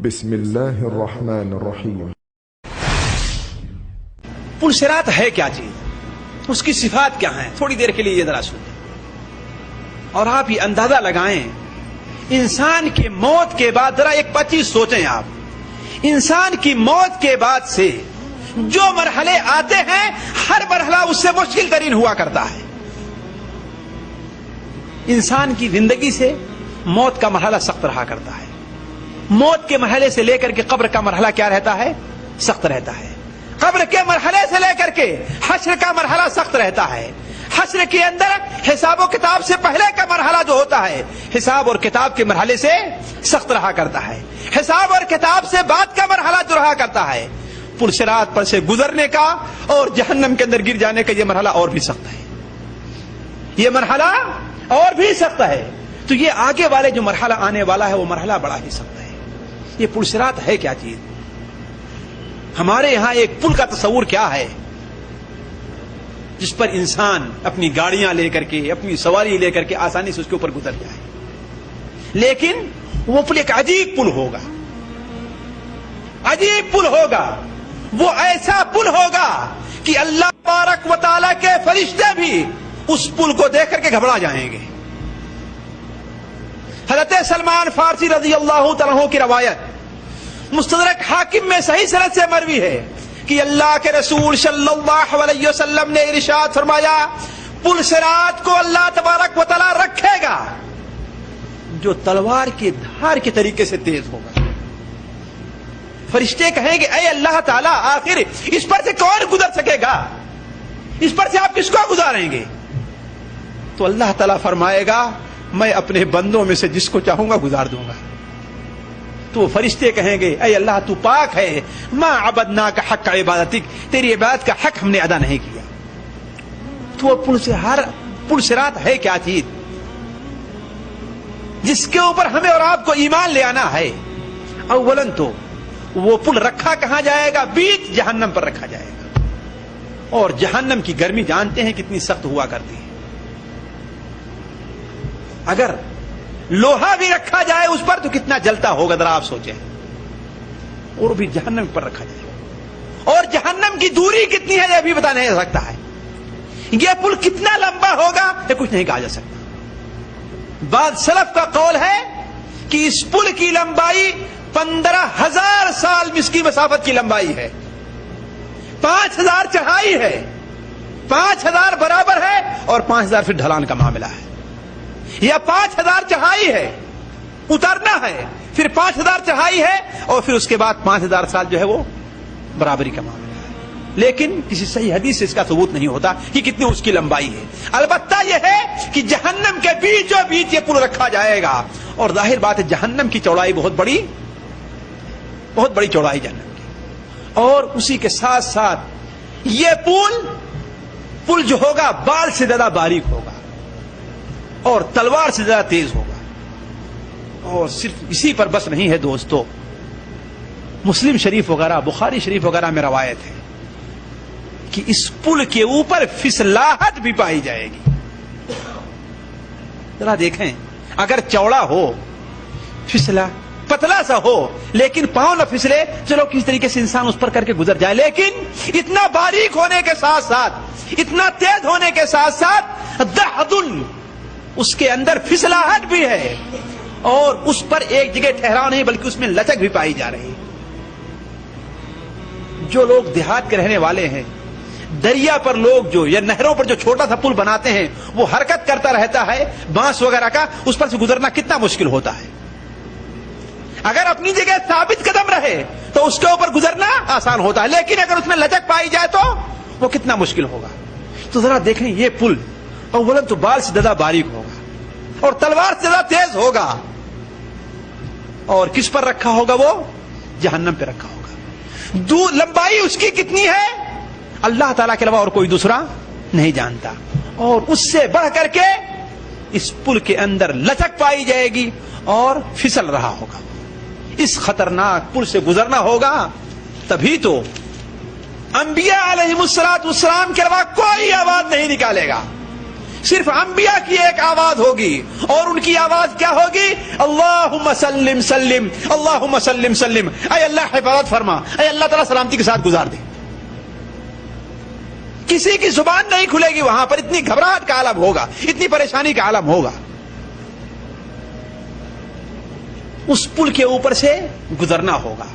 بسم اللہ الرحمن الرحیم۔ پل صراط ہے کیا چیز، اس کی صفات کیا ہیں، تھوڑی دیر کے لیے یہ ذرا سنیں اور آپ یہ اندازہ لگائیں انسان کی موت کے بعد۔ ذرا ایک چیز سوچیں آپ، انسان کی موت کے بعد سے جو مرحلے آتے ہیں ہر مرحلہ اس سے مشکل ترین ہوا کرتا ہے۔ انسان کی زندگی سے موت کا مرحلہ سخت رہا کرتا ہے، موت کے مرحلے سے لے کر کے قبر کا مرحلہ کیا رہتا ہے، سخت رہتا ہے۔ قبر کے مرحلے سے لے کر کے حشر کا مرحلہ سخت رہتا ہے۔ حشر کے اندر حساب و کتاب سے پہلے کا مرحلہ جو ہوتا ہے حساب اور کتاب کے مرحلے سے سخت رہا کرتا ہے۔ حساب اور کتاب سے بعد کا مرحلہ جو رہا کرتا ہے پل صراط پر سے گزرنے کا اور جہنم کے اندر گر جانے کا، یہ مرحلہ اور بھی سخت ہے، یہ مرحلہ اور بھی سخت ہے۔ تو یہ آگے والے جو مرحلہ آنے والا ہے وہ مرحلہ بڑا ہی سخت ہے۔ یہ پل صراط ہے کیا چیز؟ ہمارے یہاں ایک پل کا تصور کیا ہے جس پر انسان اپنی گاڑیاں لے کر کے، اپنی سواری لے کر کے آسانی سے اس کے اوپر گزر جائے، لیکن وہ پل ایک عجیب پل ہوگا، عجیب پل ہوگا، وہ ایسا پل ہوگا کہ اللہ تبارک و تعالی کے فرشتے بھی اس پل کو دیکھ کر کے گھبرا جائیں گے۔ حضرت سلمان فارسی رضی اللہ تعالیٰ عنہ کی روایت مستدرک حاکم میں صحیح سند سے مروی ہے کہ اللہ کے رسول صلی اللہ علیہ وسلم نے ارشاد فرمایا پل صراط کو اللہ تبارک و تعالیٰ رکھے گا جو تلوار کی دھار کے طریقے سے تیز ہوگا۔ فرشتے کہیں گے اے اللہ تعالیٰ آخر اس پر سے کون گزر سکے گا، اس پر سے آپ کس کو گزاریں گے؟ تو اللہ تعالیٰ فرمائے گا میں اپنے بندوں میں سے جس کو چاہوں گا گزار دوں گا۔ تو وہ فرشتے کہیں گے اے اللہ تو پاک ہے، ما عبدناک حق عبادتک، تیری عبادت کا حق ہم نے ادا نہیں کیا۔ تو وہ پل صراط ہے کیا چیز جس کے اوپر ہمیں اور آپ کو ایمان لے آنا ہے؟ اولاً تو وہ پل رکھا کہاں جائے گا؟ بیچ جہنم پر رکھا جائے گا، اور جہنم کی گرمی جانتے ہیں کتنی سخت ہوا کرتی ہے۔ اگر لوہا بھی رکھا جائے اس پر تو کتنا جلتا ہوگا ذرا آپ سوچیں، اور بھی جہنم پر رکھا جائے گا، اور جہنم کی دوری کتنی ہے یہ بھی بتا نہیں سکتا ہے۔ یہ پل کتنا لمبا ہوگا یہ کچھ نہیں کہا جا سکتا۔ بعض سلف کا قول ہے کہ اس پل کی لمبائی 15,000 سال اس کی مسافت کی لمبائی ہے، 5,000 چڑھائی ہے، 5,000 برابر ہے اور 5,000 پھر ڈھلان کا معاملہ ہے، یا 5,000 چڑھائی ہے اترنا ہے، پھر 5,000 چڑھائی ہے اور پھر اس کے بعد 5,000 سال جو ہے وہ برابری کا معاملہ ہے۔ لیکن کسی صحیح حدیث سے اس کا ثبوت نہیں ہوتا کہ کتنی اس کی لمبائی ہے۔ البتہ یہ ہے کہ جہنم کے بیچوں بیچ یہ پل رکھا جائے گا، اور ظاہر بات ہے جہنم کی چوڑائی بہت بڑی چوڑائی جہنم کی، اور اسی کے ساتھ ساتھ یہ پل جو ہوگا بال سے زیادہ باریک ہوگا اور تلوار سے زیادہ تیز ہوگا۔ اور صرف اسی پر بس نہیں ہے دوستو، مسلم شریف وغیرہ، بخاری شریف وغیرہ میں روایت ہے کہ اس پل کے اوپر پھسلاہٹ بھی پائی جائے گی۔ ذرا دیکھیں، اگر چوڑا ہو، پھسلا پتلا سا ہو لیکن پاؤں نہ پھسلے، چلو کس طریقے سے انسان اس پر کر کے گزر جائے، لیکن اتنا باریک ہونے کے ساتھ ساتھ، اتنا تیز ہونے کے ساتھ ساتھ دہدن اس کے اندر پھسلاہٹ بھی ہے، اور اس پر ایک جگہ ٹھہراؤ نہیں بلکہ اس میں لچک بھی پائی جا رہی ہے۔ جو لوگ دیہات کے رہنے والے ہیں، دریا پر لوگ جو یا نہروں پر جو چھوٹا سا پل بناتے ہیں وہ حرکت کرتا رہتا ہے بانس وغیرہ کا، اس پر سے گزرنا کتنا مشکل ہوتا ہے۔ اگر اپنی جگہ ثابت قدم رہے تو اس کے اوپر گزرنا آسان ہوتا ہے، لیکن اگر اس میں لچک پائی جائے تو وہ کتنا مشکل ہوگا۔ تو ذرا دیکھیں یہ پل اولاً تو بال سے زیادہ باریک ہوگا اور تلوار سے زیادہ تیز ہوگا، اور کس پر رکھا ہوگا؟ وہ جہنم پہ رکھا ہوگا۔ لمبائی اس کی کتنی ہے اللہ تعالیٰ کے علاوہ اور کوئی دوسرا نہیں جانتا، اور اس سے بڑھ کر کے اس پل کے اندر لچک پائی جائے گی اور پھسل رہا ہوگا۔ اس خطرناک پل سے گزرنا ہوگا، تبھی تو انبیاء علیہم الصلوۃ والسلام کے علاوہ کوئی آواز نہیں نکالے گا، صرف انبیاء کی ایک آواز ہوگی، اور ان کی آواز کیا ہوگی؟ اللہم سلم سلم، اللہم سلم سلم، اے اللہ حفاظت فرما، اے اللہ تعالیٰ سلامتی کے ساتھ گزار دے۔ کسی کی زبان نہیں کھلے گی وہاں پر، اتنی گھبراہٹ کا عالم ہوگا، اتنی پریشانی کا عالم ہوگا۔ اس پل کے اوپر سے گزرنا ہوگا،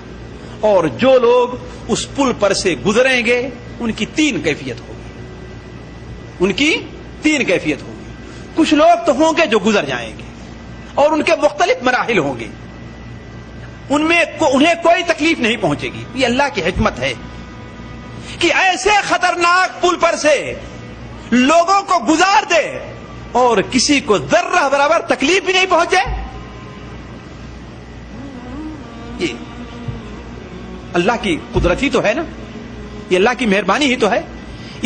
اور جو لوگ اس پل پر سے گزریں گے ان کی تین کیفیت ہوگی، ان کی تین کیفیت ہوگی۔ کچھ لوگ تو ہوں گے جو گزر جائیں گے اور ان کے مختلف مراحل ہوں گے، ان میں انہیں کوئی تکلیف نہیں پہنچے گی۔ یہ اللہ کی حکمت ہے کہ ایسے خطرناک پل پر سے لوگوں کو گزار دے اور کسی کو ذرہ برابر تکلیف بھی نہیں پہنچے۔ یہ اللہ کی قدرت ہی تو ہے نا، یہ اللہ کی مہربانی ہی تو ہے۔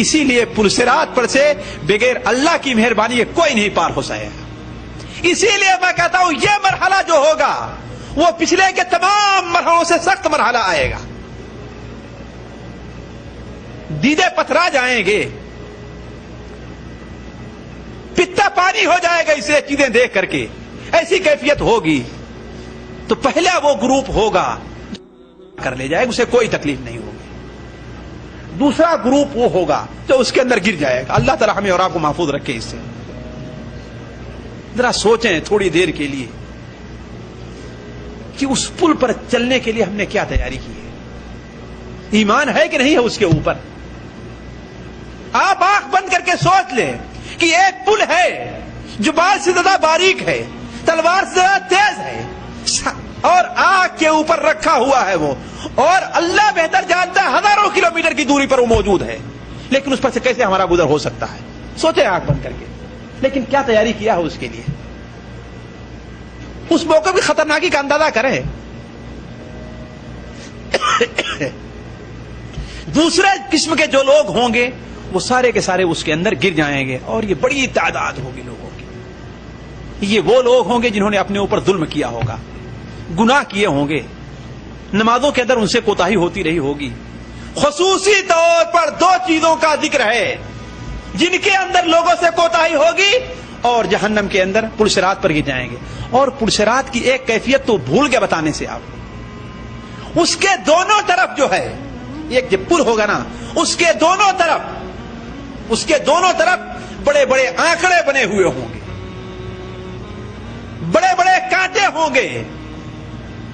اسی لیے پل صراط پر سے بغیر اللہ کی مہربانی کے کوئی نہیں پار ہو سکے گا۔ اسی لیے میں کہتا ہوں یہ مرحلہ جو ہوگا وہ پچھلے کے تمام مرحلوں سے سخت مرحلہ آئے گا۔ دیدے پتھرا جائیں گے، پتا پانی ہو جائے گا اسے چیزیں دیکھ کر کے، ایسی کیفیت ہوگی۔ تو پہلا وہ گروپ ہوگا کر لے جائے گا، اسے کوئی تکلیف نہیں ہوگی۔ دوسرا گروپ وہ ہوگا جو اس کے اندر گر جائے گا۔ اللہ تعالیٰ ہمیں اور آپ کو محفوظ رکھے اس سے۔ ذرا سوچیں تھوڑی دیر کے لیے کہ اس پل پر چلنے کے لیے ہم نے کیا تیاری کی ہے، ایمان ہے کہ نہیں ہے اس کے اوپر۔ آپ آنکھ بند کر کے سوچ لیں کہ ایک پل ہے جو بال سے زیادہ باریک ہے، تلوار سے زیادہ تیز ہے، اور آگ کے اوپر رکھا ہوا ہے وہ، اور اللہ بہتر جانتا ہے ہزاروں کلومیٹر کی دوری پر وہ موجود ہے، لیکن اس پر سے کیسے ہمارا گزر ہو سکتا ہے؟ سوچیں آنکھ بند کر کے، لیکن کیا تیاری کیا ہے اس کے لیے؟ اس موقع کی خطرناکی کا اندازہ کریں۔ دوسرے قسم کے جو لوگ ہوں گے وہ سارے کے سارے اس کے اندر گر جائیں گے، اور یہ بڑی تعداد ہوگی لوگوں کی۔ یہ وہ لوگ ہوں گے جنہوں نے اپنے اوپر ظلم کیا ہوگا، گناہ کیے ہوں گے، نمازوں کے اندر ان سے کوتاہی ہوتی رہی ہوگی۔ خصوصی طور پر دو چیزوں کا ذکر ہے جن کے اندر لوگوں سے کوتاہی ہوگی اور جہنم کے اندر پل صراط پر گر جائیں گے۔ اور پل صراط کی ایک کیفیت تو بھول کے بتانے سے آپ کو، اس کے دونوں طرف جو ہے، ایک جب پل ہوگا نا، اس کے دونوں طرف بڑے بڑے آنکڑے بنے ہوئے ہوں گے، بڑے بڑے کانٹے ہوں گے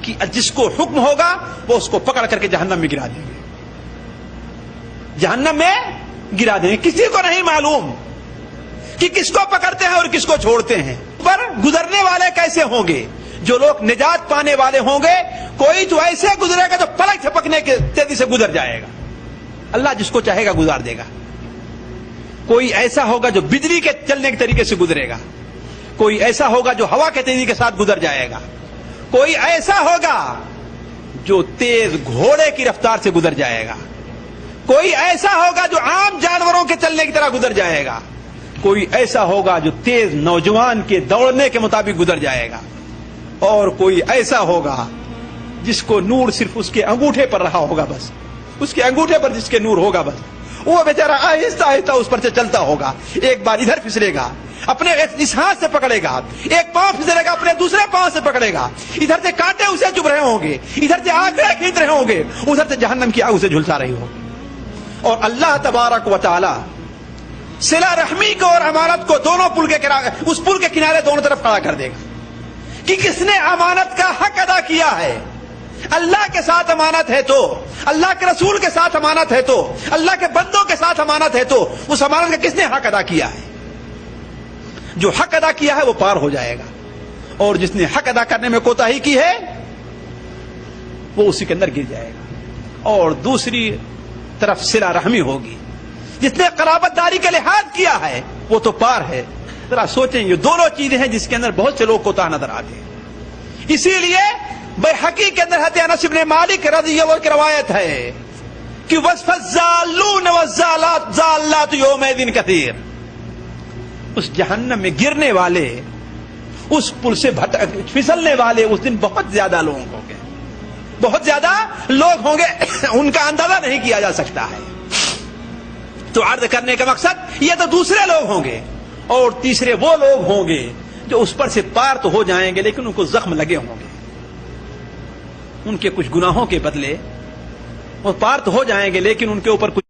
کہ جس کو حکم ہوگا وہ اس کو پکڑ کر کے جہنم میں گرا دیں گے، جہنم میں گرا دیں گے۔ کسی کو نہیں معلوم کہ کس کو پکڑتے ہیں اور کس کو چھوڑتے ہیں۔ پر گزرنے والے کیسے ہوں گے؟ جو لوگ نجات پانے والے ہوں گے، کوئی تو ایسے گزرے گا جو پلک جھپکنے کے تیزی سے گزر جائے گا، اللہ جس کو چاہے گا گزار دے گا۔ کوئی ایسا ہوگا جو بجلی کے چلنے کے طریقے سے گزرے گا، کوئی ایسا ہوگا جو ہوا کے تیزی کے ساتھ گزر جائے گا، کوئی ایسا ہوگا جو تیز گھوڑے کی رفتار سے گزر جائے گا، کوئی ایسا ہوگا جو عام جانوروں کے چلنے کی طرح گزر جائے گا، کوئی ایسا ہوگا جو تیز نوجوان کے دوڑنے کے مطابق گزر جائے گا، اور کوئی ایسا ہوگا جس کو نور صرف اس کے انگوٹھے پر رہا ہوگا، بس اس کے انگوٹھے پر جس کے نور ہوگا، بس وہ بیچارہ آہستہ آہستہ اس پر سے چلتا ہوگا۔ ایک بار ادھر پھسلے گا، اپنے اس ہاتھ سے پکڑے گا، ایک پاؤں پھسلے گا، اپنے دوسرے پاؤں سے پکڑے گا، ادھر سے کانٹے اسے چبھ رہے ہوں گے، ادھر سے آنکڑے کھینچ رہے ہوں گے، ادھر سے جہنم کی آگ اسے جھلسا رہی ہوگی۔ اور اللہ تبارک و تعالی صلہ رحمی کو اور امانت کو دونوں پل کے اس پل کے کنارے دونوں طرف کھڑا کر دے گا کہ کس نے امانت کا حق ادا کیا ہے۔ اللہ کے ساتھ امانت ہے تو، اللہ کے رسول کے ساتھ امانت ہے تو، اللہ کے بندوں کے ساتھ امانت ہے تو، اس امانت کا کس نے حق ادا کیا ہے؟ جو حق ادا کیا ہے وہ پار ہو جائے گا، اور جس نے حق ادا کرنے میں کوتاہی کی ہے وہ اسی کے اندر گر جائے گا۔ اور دوسری طرف صلہ رحمی ہوگی، جس نے قرابت داری کا لحاظ کیا ہے وہ تو پار ہے۔ ذرا سوچیں، یہ دونوں چیزیں ہیں جس کے اندر بہت سے لوگ کوتاہ نظر آتے ہیں۔ اسی لیے بیہقی کے اندر حضرت انس بن مالک رضی اللہ عنہ کی روایت ہے کہ وصف الضالون والضالات ضالات یومئذ کثیر، اس جہنم میں گرنے والے، اس پل سے پھسلنے والے اس دن بہت زیادہ لوگ ہوں گے، بہت زیادہ لوگ ہوں گے، ان کا اندازہ نہیں کیا جا سکتا ہے۔ تو عرض کرنے کا مقصد یہ تو دوسرے لوگ ہوں گے، اور تیسرے وہ لوگ ہوں گے جو اس پر سے پار تو ہو جائیں گے لیکن ان کو زخم لگے ہوں گے، ان کے کچھ گناہوں کے بدلے وہ پار تو ہو جائیں گے لیکن ان کے اوپر کچھ